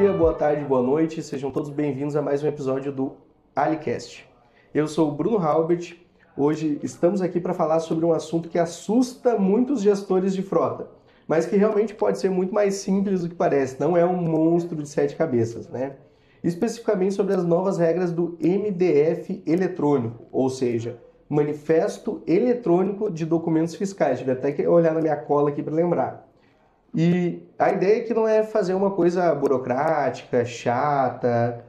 dia, boa tarde, boa noite, sejam todos bem-vindos a mais um episódio do AliCast. Eu sou o Bruno Halbert, hoje estamos aqui para falar sobre um assunto que assusta muitos gestores de frota, mas que realmente pode ser muito mais simples do que parece, não é um monstro de 7 cabeças, né? Especificamente sobre as novas regras do MDF eletrônico, ou seja, Manifesto Eletrônico de Documentos Fiscais. Tive até que olhar na minha cola aqui para lembrar. E a ideia é que não é fazer uma coisa burocrática, chata,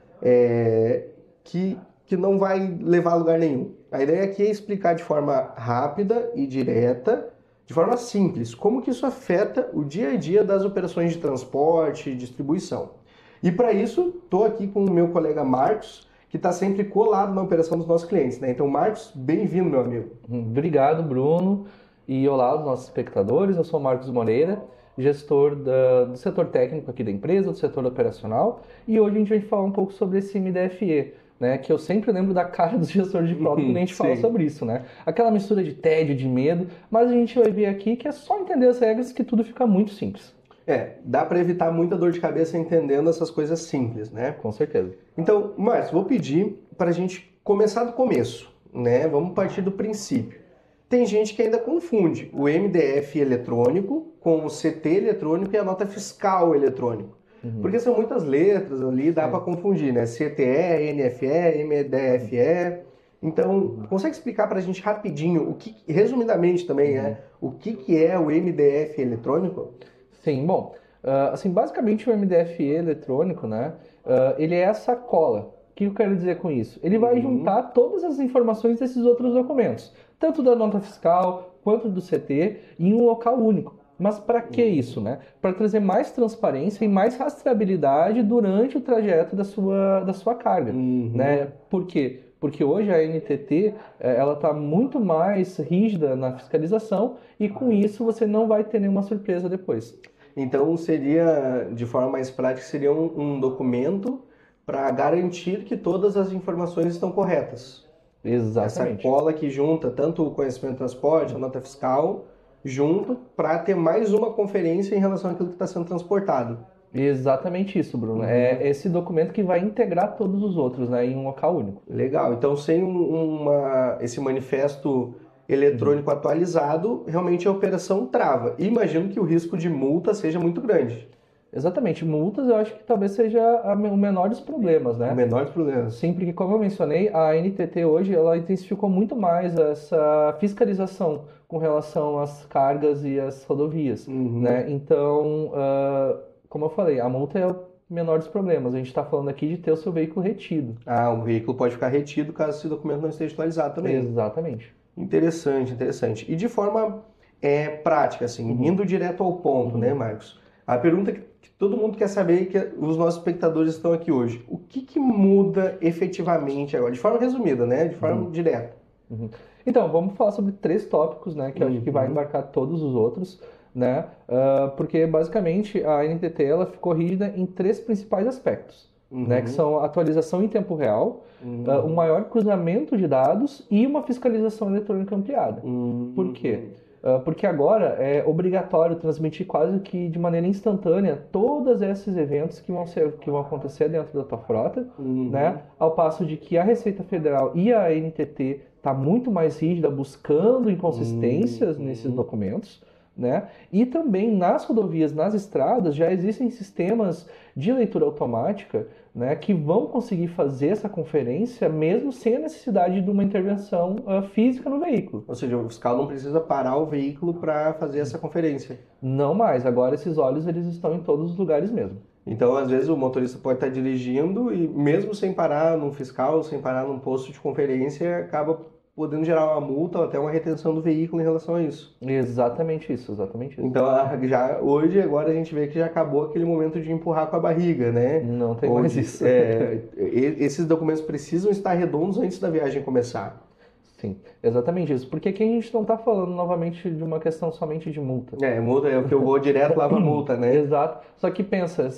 que não vai levar a lugar nenhum. A ideia aqui é explicar de forma rápida e direta, de forma simples, como que isso afeta o dia a dia das operações de transporte e distribuição. E para isso, estou aqui com o meu colega Marcos, que está sempre colado na operação dos nossos clientes, né? Então, Marcos, bem-vindo, meu amigo. Obrigado, Bruno. E olá aos nossos espectadores. Eu sou Marcos Moreira, gestor do setor técnico aqui da empresa, do setor operacional. E hoje a gente vai falar um pouco sobre esse MDFE, né? Que eu sempre lembro da cara dos gestores de frota quando a gente fala sobre isso, né? Aquela mistura de tédio, de medo. Mas a gente vai ver aqui que é só entender as regras que tudo fica muito simples. Dá para evitar muita dor de cabeça entendendo essas coisas simples, né? Com certeza. Então, Márcio, vou pedir para a gente começar do começo, né? Vamos partir do princípio. Tem gente que ainda confunde o MDF eletrônico com o CT eletrônico e a nota fiscal eletrônico. Porque são muitas letras ali, dá para confundir, né? CTE, NFE, MDFE. Então, consegue explicar para a gente rapidinho, resumidamente também, o que é o MDF eletrônico? Sim, bom, assim, basicamente o MDFE eletrônico, né, ele é essa cola. O que eu quero dizer com isso? Ele vai juntar todas as informações desses outros documentos, tanto da nota fiscal quanto do CT, em um local único. Mas para que isso, né? Para trazer mais transparência e mais rastreabilidade durante o trajeto da sua carga, né? Por quê? Porque hoje a NTT ela está muito mais rígida na fiscalização e com isso você não vai ter nenhuma surpresa depois. Então seria, de forma mais prática, seria um documento para garantir que todas as informações estão corretas. Exatamente. Essa cola que junta tanto o conhecimento de transporte, a nota fiscal, junto para ter mais uma conferência em relação àquilo que está sendo transportado. Exatamente isso, Bruno. É esse documento que vai integrar todos os outros, né, em um local único. Legal. Então, sem esse manifesto eletrônico atualizado, realmente a operação trava. E imagino que o risco de multa seja muito grande. Exatamente. Multas eu acho que talvez seja o menor dos problemas, né? O menor dos problemas. Sim, porque como eu mencionei, a NTT hoje ela intensificou muito mais essa fiscalização com relação às cargas e às rodovias, né? Então, como eu falei, a multa é o menor dos problemas. A gente está falando aqui de ter o seu veículo retido. Ah, o veículo pode ficar retido caso esse documento não esteja atualizado também. Exatamente. Interessante, interessante. E de forma prática, assim, indo direto ao ponto, né, Marcos? A pergunta que todo mundo quer saber e que os nossos espectadores estão aqui hoje. O que muda efetivamente agora? De forma resumida, né? De forma direta. Então, vamos falar sobre 3 tópicos, né? Que eu acho que vai embarcar todos os outros, né? Porque, basicamente, a NTT ela ficou rígida em 3 principais aspectos, né? Que são a atualização em tempo real, um maior cruzamento de dados e uma fiscalização eletrônica ampliada. Por quê? Porque agora é obrigatório transmitir quase que de maneira instantânea todos esses eventos que vão acontecer dentro da tua frota, né? Ao passo de que a Receita Federal e a NTT está muito mais rígida, buscando inconsistências nesses documentos, né? E também nas rodovias, nas estradas, já existem sistemas de leitura automática, né, que vão conseguir fazer essa conferência mesmo sem a necessidade de uma intervenção física no veículo. Ou seja, o fiscal não precisa parar o veículo para fazer essa conferência. Não mais. Agora esses olhos eles estão em todos os lugares mesmo. Então, às vezes, o motorista pode estar dirigindo e mesmo sem parar num fiscal, sem parar num posto de conferência, acaba podendo gerar uma multa ou até uma retenção do veículo em relação a isso. Exatamente isso, exatamente isso. Então, agora a gente vê que já acabou aquele momento de empurrar com a barriga, né? Não tem mais isso. Esses documentos precisam estar redondos antes da viagem começar. Sim, exatamente isso. Porque aqui a gente não está falando novamente de uma questão somente de multa. Multa é o que eu vou direto lá para multa, né? Exato. Só que pensa,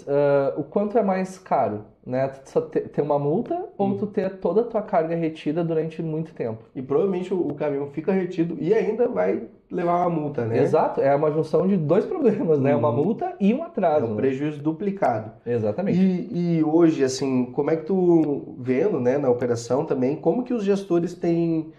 o quanto é mais caro, né? Tu só ter uma multa ou tu ter toda a tua carga retida durante muito tempo. E provavelmente o caminhão fica retido e ainda vai levar uma multa, né? Exato, é uma junção de dois problemas, né? Uma multa e um atraso. É um prejuízo duplicado. Exatamente. E hoje, assim, como é que tu, vendo, né, na operação também, como que os gestores têm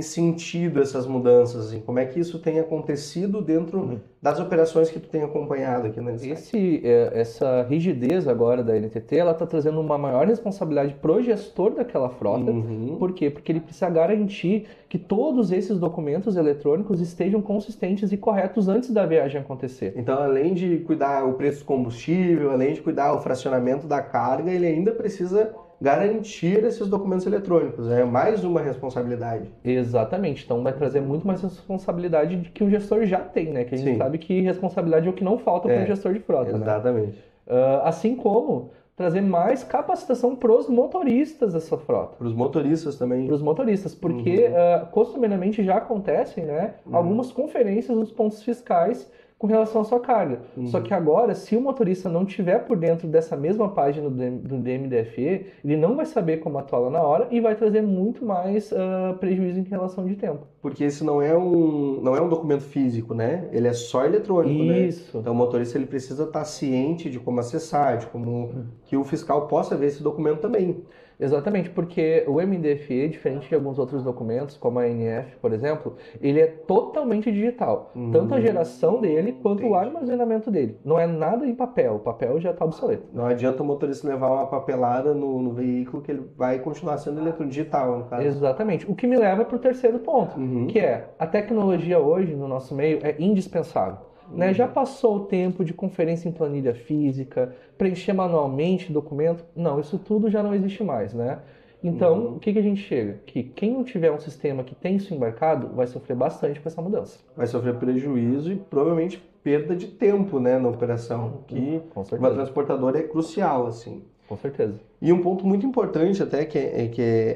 sentido essas mudanças, assim? Como é que isso tem acontecido dentro das operações que tu tem acompanhado aqui na Lisite? Essa rigidez agora da NTT, ela está trazendo uma maior responsabilidade pro gestor daquela frota. Por quê? Porque ele precisa garantir que todos esses documentos eletrônicos estejam consistentes e corretos antes da viagem acontecer. Então, além de cuidar o preço do combustível, além de cuidar o fracionamento da carga, ele ainda precisa garantir esses documentos eletrônicos. É mais uma responsabilidade. Exatamente. Então vai trazer muito mais responsabilidade de que o gestor já tem, né? Que a gente sabe que responsabilidade é o que não falta para o gestor de frota. Exatamente. Né? Assim como trazer mais capacitação para os motoristas dessa frota. Para os motoristas também. Para os motoristas, porque costumeiramente já acontecem, né, algumas conferências nos pontos fiscais com relação à sua carga. Só que agora, se o motorista não tiver por dentro dessa mesma página do DMDFE, ele não vai saber como atuar lá na hora e vai trazer muito mais prejuízo em relação de tempo. Porque esse não é um documento físico, né? Ele é só eletrônico, Isso. né? Então o motorista ele precisa estar ciente de como acessar, de como que o fiscal possa ver esse documento também. Exatamente, porque o MDFE, diferente de alguns outros documentos, como a ANF, por exemplo, ele é totalmente digital. Tanto a geração dele quanto o armazenamento dele. Não é nada em papel, o papel já está obsoleto. Não adianta o motorista levar uma papelada no veículo que ele vai continuar sendo eletrônico digital, no caso. Exatamente. O que me leva para o terceiro ponto, que é a tecnologia hoje no nosso meio é indispensável. Né? Já passou o tempo de conferência em planilha física, preencher manualmente documento? Não, isso tudo já não existe mais, né? Então, o que a gente chega? Que quem não tiver um sistema que tem isso embarcado vai sofrer bastante com essa mudança. Vai sofrer prejuízo e provavelmente perda de tempo, né, na operação, que uma transportadora é crucial, assim. Com certeza. E um ponto muito importante até que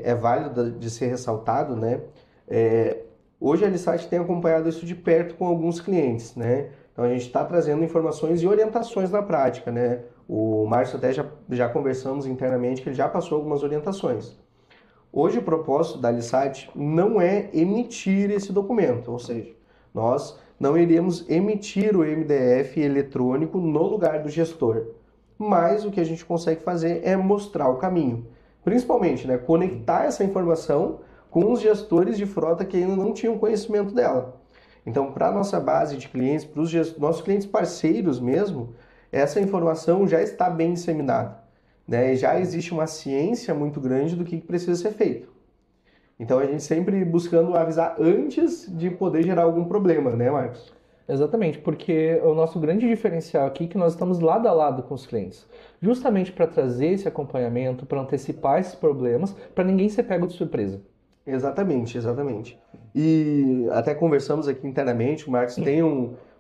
é válido de ser ressaltado, né? Hoje a Lisite tem acompanhado isso de perto com alguns clientes, né? Então a gente está trazendo informações e orientações na prática, né? O Márcio até já conversamos internamente que ele já passou algumas orientações. Hoje o propósito da Lisite não é emitir esse documento, ou seja, nós não iremos emitir o MDF eletrônico no lugar do gestor, mas o que a gente consegue fazer é mostrar o caminho. Principalmente, né, conectar essa informação com os gestores de frota que ainda não tinham conhecimento dela. Então, para a nossa base de clientes, para os nossos clientes parceiros mesmo, essa informação já está bem disseminada, né? Já existe uma ciência muito grande do que precisa ser feito. Então, a gente sempre buscando avisar antes de poder gerar algum problema, né, Marcos? Exatamente, porque o nosso grande diferencial aqui é que nós estamos lado a lado com os clientes, justamente para trazer esse acompanhamento, para antecipar esses problemas, para ninguém ser pego de surpresa. Exatamente, exatamente. E até conversamos aqui internamente, o Marcos tem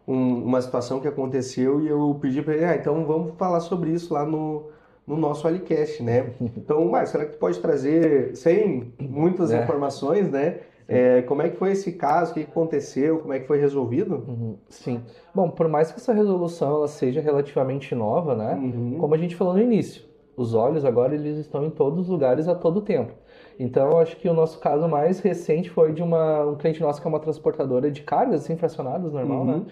uma situação que aconteceu e eu pedi para ele, então vamos falar sobre isso lá no nosso Alicast, né? Então, Marcos, será que tu pode trazer, sem muitas informações, né? Como é que foi esse caso, o que aconteceu, como é que foi resolvido? Sim. Bom, por mais que essa resolução ela seja relativamente nova, né? Como a gente falou no início, os olhos agora eles estão em todos os lugares a todo tempo. Então, acho que o nosso caso mais recente foi de um cliente nosso que é uma transportadora de cargas, assim, fracionadas, normal, né?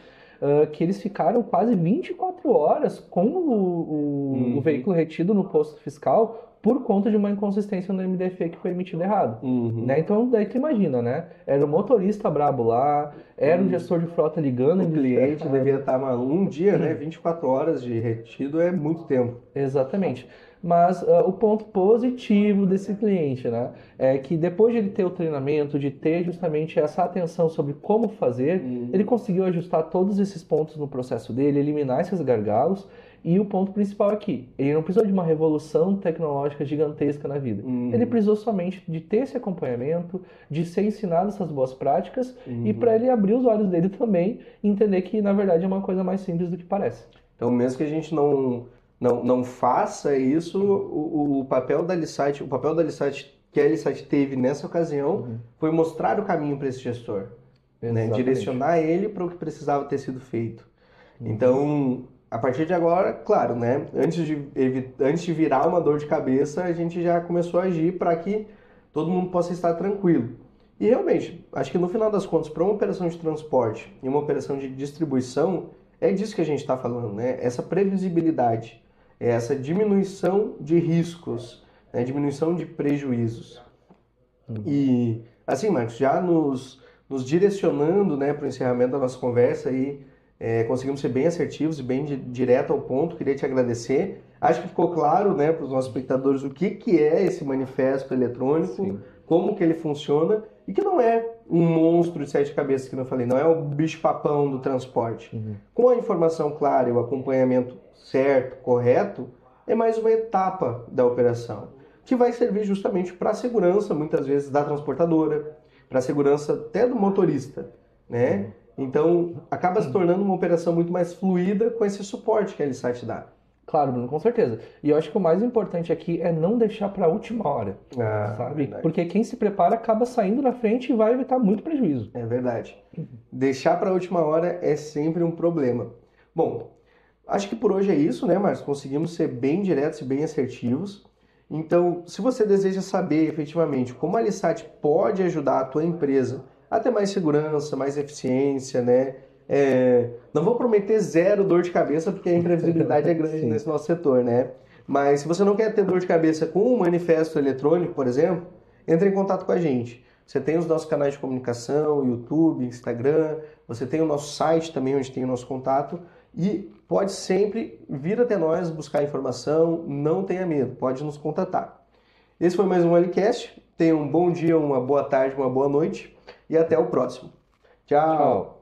Que eles ficaram quase 24 horas com o veículo retido no posto fiscal por conta de uma inconsistência no MDFE que foi emitido errado. Né? Então, daí tu imagina, né? Era o motorista brabo lá, era o gestor de frota ligando. O cliente devia estar um dia, né? 24 horas de retido é muito tempo. Exatamente. Mas o ponto positivo desse cliente, né, é que depois de ele ter o treinamento, de ter justamente essa atenção sobre como fazer, ele conseguiu ajustar todos esses pontos no processo dele, eliminar esses gargalos. E o ponto principal aqui, ele não precisou de uma revolução tecnológica gigantesca na vida. Ele precisou somente de ter esse acompanhamento, de ser ensinado essas boas práticas e para ele abrir os olhos dele também e entender que, na verdade, é uma coisa mais simples do que parece. Então, mesmo que a gente não faça isso, o papel da Lisite que a Lisite teve nessa ocasião foi mostrar o caminho para esse gestor, né? Direcionar ele para o que precisava ter sido feito. Então, a partir de agora, claro, né? Antes de virar uma dor de cabeça, a gente já começou a agir para que todo mundo possa estar tranquilo. E realmente, acho que no final das contas, para uma operação de transporte e uma operação de distribuição, é disso que a gente está falando, né? Essa previsibilidade, essa diminuição de riscos, né? Diminuição de prejuízos. E, assim, Marcos, já nos direcionando, né, para o encerramento da nossa conversa aí, conseguimos ser bem assertivos e bem direto ao ponto. Queria te agradecer. Acho que ficou claro, né, para os nossos espectadores o que é esse manifesto eletrônico, sim, como que ele funciona e que não é um monstro de 7 cabeças, que eu falei, não é o bicho-papão do transporte. Com a informação clara e o acompanhamento certo, correto, é mais uma etapa da operação, que vai servir justamente para a segurança, muitas vezes, da transportadora, para a segurança até do motorista, né? Então, acaba se tornando uma operação muito mais fluida com esse suporte que a LSAT dá. Claro, Bruno, com certeza. E eu acho que o mais importante aqui é não deixar para a última hora, sabe? Verdade. Porque quem se prepara acaba saindo na frente e vai evitar muito prejuízo. É verdade. Deixar para a última hora é sempre um problema. Bom, acho que por hoje é isso, né, Marcos? Conseguimos ser bem diretos e bem assertivos. Então, se você deseja saber efetivamente como a LSAT pode ajudar a tua empresa a ter mais segurança, mais eficiência, né? Não vou prometer zero dor de cabeça, porque a imprevisibilidade é grande nesse nosso setor, né? Mas se você não quer ter dor de cabeça com um manifesto eletrônico, por exemplo, entre em contato com a gente. Você tem os nossos canais de comunicação, YouTube, Instagram, você tem o nosso site também, onde tem o nosso contato, e pode sempre vir até nós buscar informação, não tenha medo, pode nos contatar. Esse foi mais um Alicast. Tenha um bom dia, uma boa tarde, uma boa noite e até o próximo. Tchau!